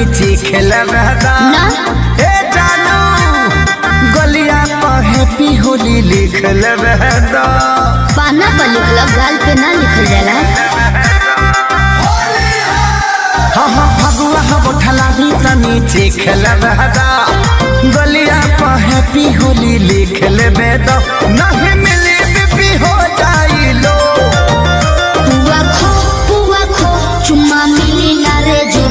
नीचे खेलबेदा ए जानू गलिया पर हैप्पी होली लिख लेबेदा। पाना पर लिखल गाल पे ना लिखल जाला। हाँ हाँ फगुआ हम उठला भी त नीचे खेलबेदा गलिया पर हैप्पी होली लिख लेबेदा। नहीं मिली बीपी हो जाई लो पुआ खो चुम्मा मिली ना रे जो।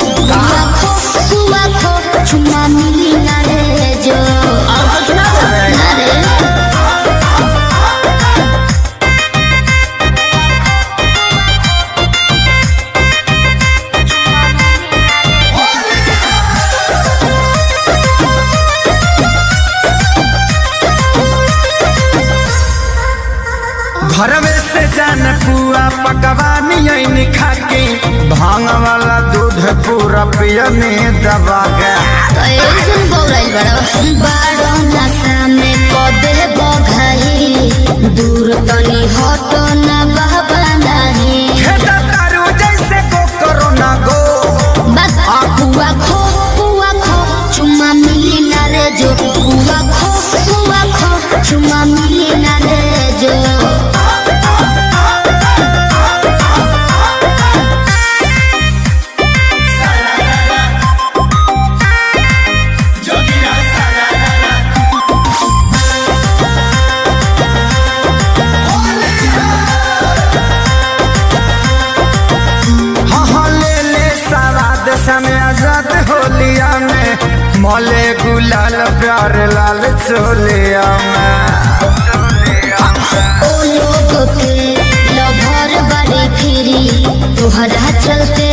पुआ खो चुम्मा मिली ना रे जो। और कुछ ना ना रे घर में से जान पुआ पकवानी ऐनी खाके भांग वाला दूध पूरा पियने दबा गया। तो ऐसन बौराइल बड़ो नशा में कदे बघाई दूर तनी हटो ना बाबा नहीं। खेता तारू जैसे को करो ना गो बस पुआ खो चुम्मा मिली ना रे जो। पुआ खो चुम्मा मिली ना रे जो। समय आजाद होलिया में मौले गुलाल प्यार लाल चोलिया में। ओ लोग के लभर बड़ी फिरी तुहरा चलते